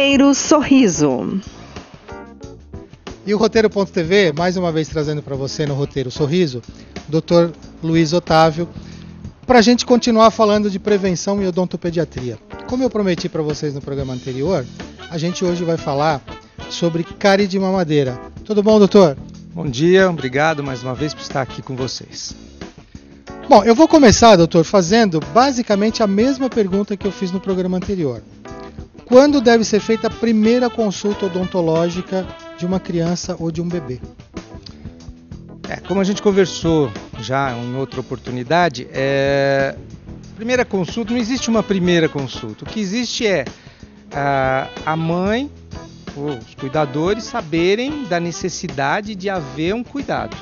Roteiro Sorriso. E o Roteiro.tv, mais uma vez trazendo para você no Roteiro Sorriso, Dr. Luiz Otávio, para a gente continuar falando de prevenção e odontopediatria. Como eu prometi para vocês no programa anterior, a gente hoje vai falar sobre cárie de mamadeira. Tudo bom, doutor? Bom dia, obrigado mais uma vez por estar aqui com vocês. Bom, eu vou começar, doutor, fazendo basicamente a mesma pergunta que eu fiz no programa anterior. Quando deve ser feita a primeira consulta odontológica de uma criança ou de um bebê? Como a gente conversou já em outra oportunidade, primeira consulta, não existe uma primeira consulta. O que existe é a mãe, os cuidadores saberem da necessidade de haver um cuidado.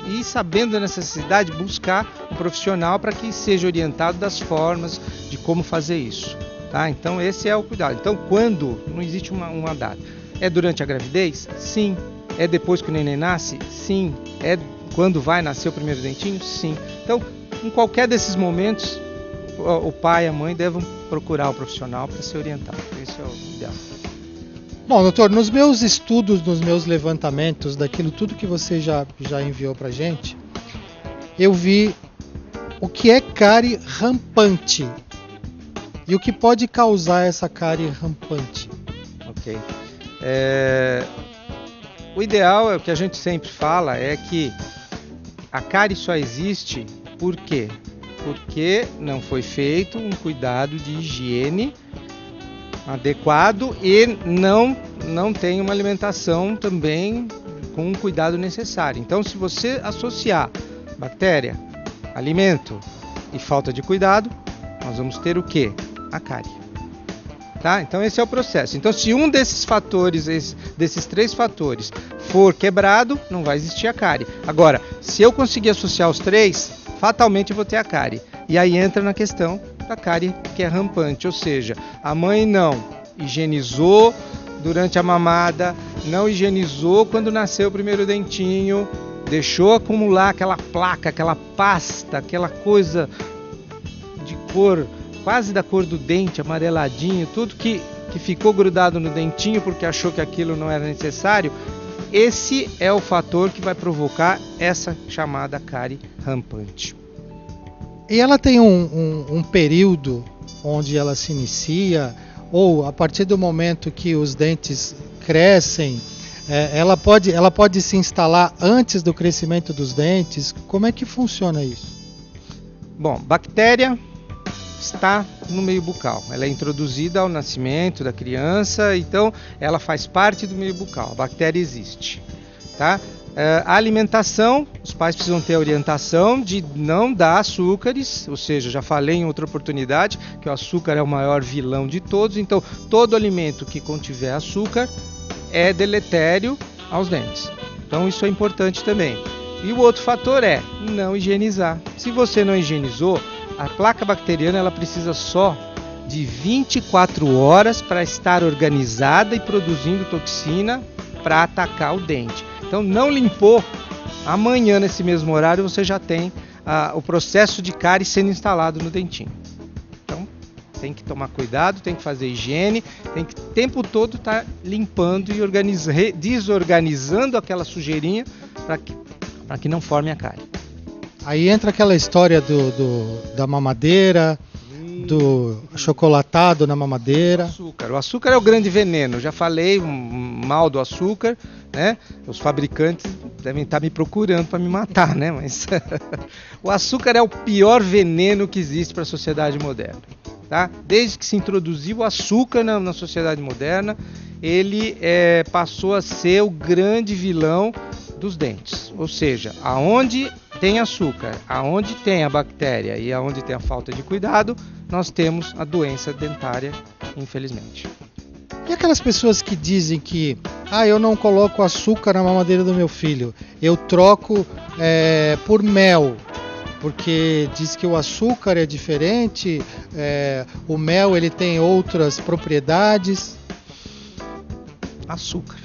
E sabendo da necessidade, buscar um profissional para que seja orientado das formas de como fazer isso. Tá? Então esse é o cuidado. Então quando? Não existe uma data. É durante a gravidez? Sim. É depois que o neném nasce? Sim. É quando vai nascer o primeiro dentinho? Sim. Então, em qualquer desses momentos, o pai e a mãe devem procurar o profissional para ser orientado. Esse é o ideal. Bom, doutor, nos meus estudos, nos meus levantamentos, daquilo tudo que você já enviou para a gente, eu vi o que é cárie rampante e o que pode causar essa cárie rampante. Ok. O ideal, é o que a gente sempre fala, é que a cárie só existe por quê? Porque não foi feito um cuidado de higiene adequado e não tem uma alimentação também com o cuidado necessário. Então, se você associar bactéria, alimento e falta de cuidado, nós vamos ter o quê? A cárie. Tá? Então, esse é o processo. Então, se um desses fatores, desses três fatores, for quebrado, não vai existir a cárie. Agora, se eu conseguir associar os três, fatalmente eu vou ter a cárie. E aí entra na questão da cárie que é rampante, ou seja, a mãe não higienizou durante a mamada, não higienizou quando nasceu o primeiro dentinho, deixou acumular aquela placa, aquela pasta, aquela coisa de cor, quase da cor do dente, amareladinho, tudo que ficou grudado no dentinho porque achou que aquilo não era necessário. Esse é o fator que vai provocar essa chamada cárie rampante. E ela tem um período onde ela se inicia, ou a partir do momento que os dentes crescem, ela pode se instalar antes do crescimento dos dentes? Como é que funciona isso? Bom, bactéria está no meio bucal, ela é introduzida ao nascimento da criança, então ela faz parte do meio bucal, a bactéria existe, tá? A alimentação, os pais precisam ter a orientação de não dar açúcares, ou seja, já falei em outra oportunidade que o açúcar é o maior vilão de todos, então todo alimento que contiver açúcar é deletério aos dentes. Então isso é importante também. E o outro fator é não higienizar. Se você não higienizou, a placa bacteriana ela precisa só de 24 horas para estar organizada e produzindo toxina para atacar o dente. Então não limpou, amanhã nesse mesmo horário você já tem o processo de cárie sendo instalado no dentinho. Então tem que tomar cuidado, tem que fazer higiene, tem que o tempo todo estar limpando e desorganizando aquela sujeirinha para que não forme a cárie. Aí entra aquela história da mamadeira, do chocolatado na mamadeira. O açúcar é o grande veneno, já falei mal do açúcar, né? Os fabricantes devem estar me procurando para me matar, né? Mas o açúcar é o pior veneno que existe para a sociedade moderna. Tá? Desde que se introduziu o açúcar na sociedade moderna, ele passou a ser o grande vilão dos dentes. Ou seja, aonde tem açúcar, aonde tem a bactéria e aonde tem a falta de cuidado, nós temos a doença dentária, infelizmente. E aquelas pessoas que dizem que eu não coloco açúcar na mamadeira do meu filho, eu troco por mel, porque diz que o açúcar é diferente, o mel ele tem outras propriedades. Açúcar.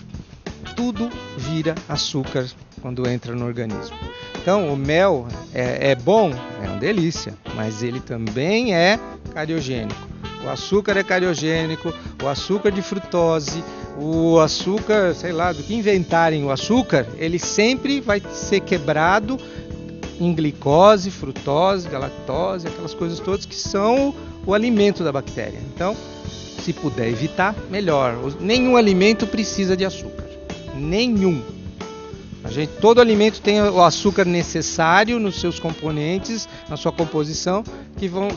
Tudo vira açúcar quando entra no organismo. Então o mel é bom, é uma delícia, mas ele também é cariogênico. O açúcar é cariogênico, o açúcar de frutose, o açúcar, sei lá, do que inventarem o açúcar, ele sempre vai ser quebrado em glicose, frutose, galactose, aquelas coisas todas que são o alimento da bactéria. Então, se puder evitar, melhor. Nenhum alimento precisa de açúcar. Nenhum. Todo alimento tem o açúcar necessário nos seus componentes, na sua composição,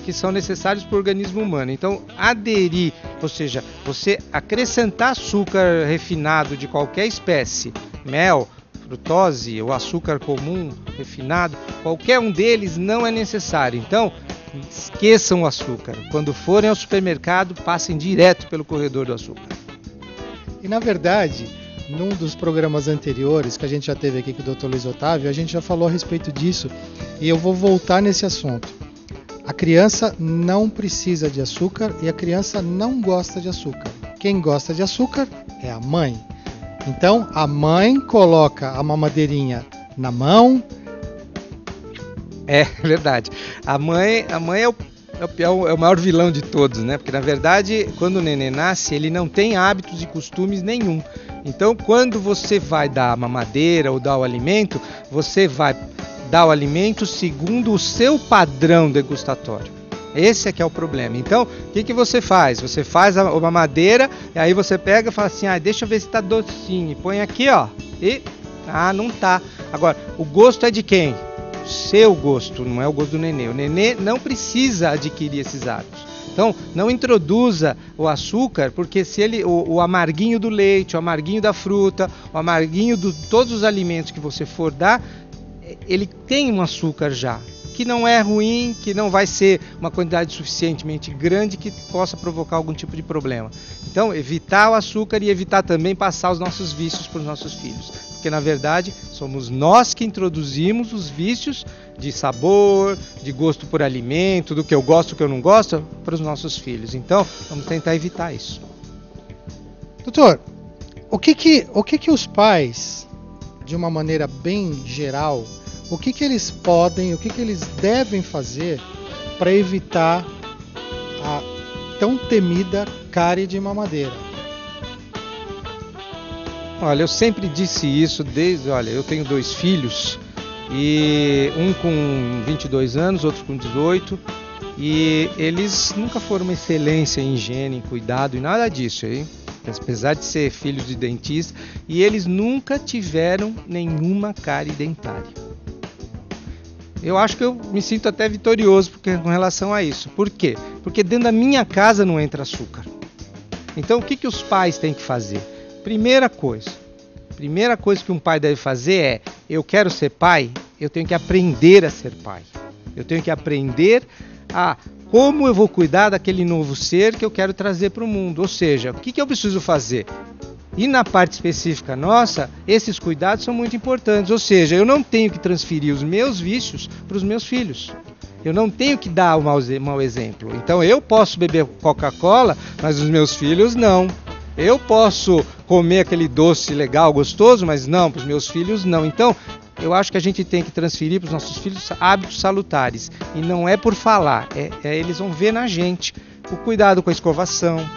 que são necessários para o organismo humano. Então, aderir, ou seja, você acrescentar açúcar refinado de qualquer espécie, mel, frutose ou açúcar comum refinado, qualquer um deles não é necessário. Então, esqueçam o açúcar. Quando forem ao supermercado, passem direto pelo corredor do açúcar. E na verdade, num dos programas anteriores que a gente já teve aqui com o Dr. Luiz Otávio, a gente já falou a respeito disso e eu vou voltar nesse assunto. A criança não precisa de açúcar e a criança não gosta de açúcar. Quem gosta de açúcar é a mãe. Então, a mãe coloca a mamadeirinha na mão. É verdade. A mãe é o maior vilão de todos, né? Porque, na verdade, quando o neném nasce, ele não tem hábitos e costumes nenhum. Então, quando você vai dar a mamadeira ou dar o alimento, você vai dar o alimento segundo o seu padrão degustatório. Esse é que é o problema. Então, o que você faz? Você faz a mamadeira, e aí você pega e fala assim, deixa eu ver se está docinho. E põe aqui, ó. E, não tá. Agora, o gosto é de quem? O seu gosto, não é o gosto do nenê. O nenê não precisa adquirir esses hábitos. Então, não introduza o açúcar, porque se o amarguinho do leite, o amarguinho da fruta, o amarguinho de todos os alimentos que você for dar, ele tem um açúcar já, que não é ruim, que não vai ser uma quantidade suficientemente grande que possa provocar algum tipo de problema. Então, evitar o açúcar e evitar também passar os nossos vícios para os nossos filhos. Porque, na verdade, somos nós que introduzimos os vícios de sabor, de gosto por alimento, do que eu gosto, do que eu não gosto, para os nossos filhos. Então, vamos tentar evitar isso. Doutor, o que os pais, de uma maneira bem geral, o que eles podem, o que eles devem fazer para evitar a tão temida cárie de mamadeira? Olha, eu sempre disse isso eu tenho 2 filhos, e um com 22 anos, outro com 18, e eles nunca foram uma excelência em higiene, em cuidado e nada disso, hein? Apesar de ser filhos de dentista, e eles nunca tiveram nenhuma cárie dentária. Eu acho que eu me sinto até vitorioso com relação a isso. Por quê? Porque dentro da minha casa não entra açúcar. Então, o que os pais têm que fazer? Primeira coisa que um pai deve fazer é: eu quero ser pai, eu tenho que aprender a ser pai. Eu tenho que aprender a como eu vou cuidar daquele novo ser que eu quero trazer para o mundo. Ou seja, o que eu preciso fazer? E na parte específica nossa, esses cuidados são muito importantes. Ou seja, eu não tenho que transferir os meus vícios para os meus filhos. Eu não tenho que dar o mau exemplo. Então eu posso beber Coca-Cola, mas os meus filhos não. Eu posso comer aquele doce legal, gostoso, mas não, para os meus filhos não. Então, eu acho que a gente tem que transferir para os nossos filhos hábitos salutares. E não é por falar, eles vão ver na gente. O cuidado com a escovação.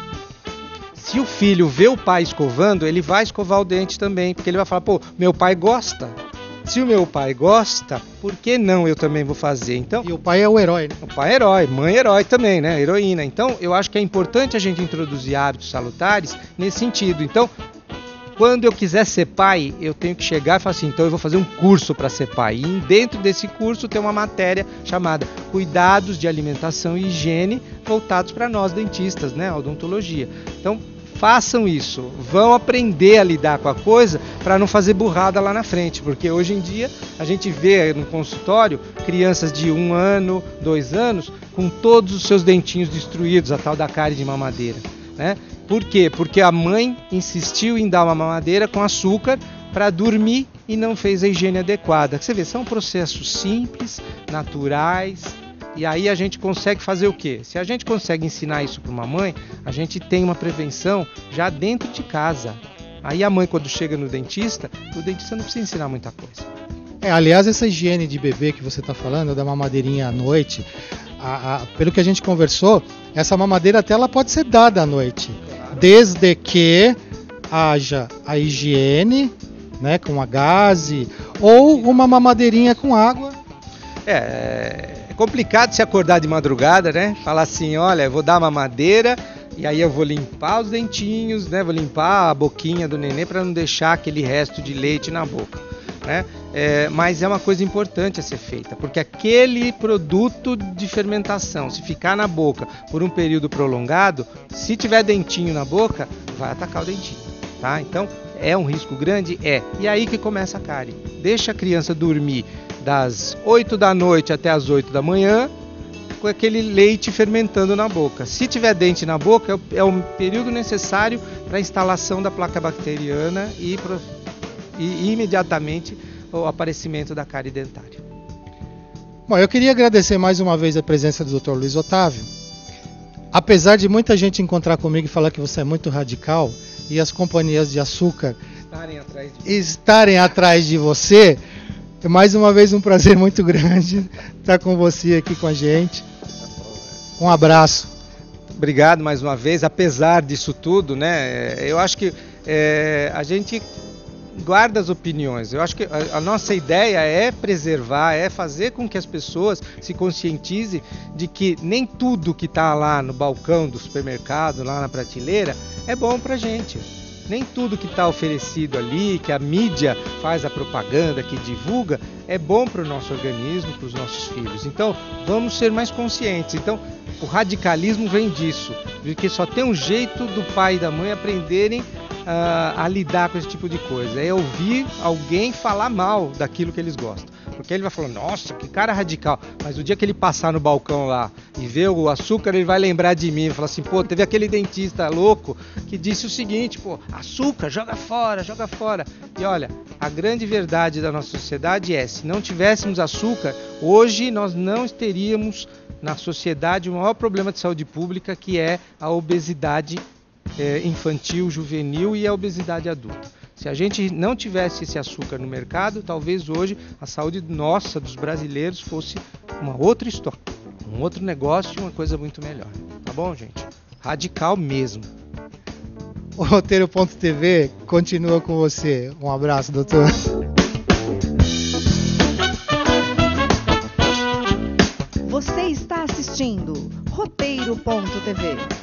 Se o filho vê o pai escovando, ele vai escovar o dente também, porque ele vai falar, meu pai gosta. Se o meu pai gosta, por que não eu também vou fazer? Então, e o pai é o herói, né? O pai é herói, mãe é herói também, né? Heroína. Então, eu acho que é importante a gente introduzir hábitos salutares nesse sentido. Então, quando eu quiser ser pai, eu tenho que chegar e falar assim, então eu vou fazer um curso para ser pai. E dentro desse curso tem uma matéria chamada Cuidados de Alimentação e Higiene voltados para nós dentistas, né? Odontologia. Então, façam isso, vão aprender a lidar com a coisa para não fazer burrada lá na frente, porque hoje em dia a gente vê no consultório crianças de 1 ano, 2 anos com todos os seus dentinhos destruídos, a tal da cárie de mamadeira, né? Por quê? Porque a mãe insistiu em dar uma mamadeira com açúcar para dormir e não fez a higiene adequada. Você vê, são processos simples, naturais. E aí a gente consegue fazer o quê? Se a gente consegue ensinar isso para uma mãe, a gente tem uma prevenção já dentro de casa. Aí a mãe, quando chega no dentista, o dentista não precisa ensinar muita coisa. Aliás, essa higiene de bebê que você está falando, da mamadeirinha à noite, pelo que a gente conversou, essa mamadeira até ela pode ser dada à noite, desde que haja a higiene, né, com a gaze, ou uma mamadeirinha com água. É complicado se acordar de madrugada, né? Falar assim, olha, eu vou dar mamadeira e aí eu vou limpar os dentinhos, né? Vou limpar a boquinha do nenê para não deixar aquele resto de leite na boca, né? Mas é uma coisa importante a ser feita, porque aquele produto de fermentação, se ficar na boca por um período prolongado, se tiver dentinho na boca, vai atacar o dentinho, tá? Então, é um risco grande? É. E aí que começa a cárie. Deixa a criança dormir das 8 da noite até as 8 da manhã, com aquele leite fermentando na boca. Se tiver dente na boca, é o período necessário para a instalação da placa bacteriana e imediatamente o aparecimento da cárie dentária. Bom, eu queria agradecer mais uma vez a presença do Dr. Luiz Otávio. Apesar de muita gente encontrar comigo e falar que você é muito radical e as companhias de açúcar estarem atrás de você, é mais uma vez um prazer muito grande estar com você aqui com a gente. Um abraço. Obrigado mais uma vez, apesar disso tudo, né? Eu acho que a gente guarda as opiniões. Eu acho que a nossa ideia é preservar, é fazer com que as pessoas se conscientizem de que nem tudo que está lá no balcão do supermercado, lá na prateleira, é bom pra gente. Nem tudo que está oferecido ali, que a mídia faz a propaganda, que divulga, é bom para o nosso organismo, para os nossos filhos. Então, vamos ser mais conscientes. Então, o radicalismo vem disso, porque só tem um jeito do pai e da mãe aprenderem a lidar com esse tipo de coisa. É ouvir alguém falar mal daquilo que eles gostam. Porque ele vai falar, nossa, que cara radical. Mas o dia que ele passar no balcão lá e ver o açúcar, ele vai lembrar de mim. Ele fala assim, pô, teve aquele dentista louco que disse o seguinte, pô, açúcar, joga fora, joga fora. E olha, a grande verdade da nossa sociedade é, se não tivéssemos açúcar, hoje nós não teríamos na sociedade o maior problema de saúde pública, que é a obesidade infantil, juvenil e a obesidade adulta. Se a gente não tivesse esse açúcar no mercado, talvez hoje a saúde nossa, dos brasileiros, fosse uma outra história, um outro negócio e uma coisa muito melhor. Tá bom, gente? Radical mesmo. O Roteiro.tv continua com você. Um abraço, doutor. Você está assistindo Roteiro.tv.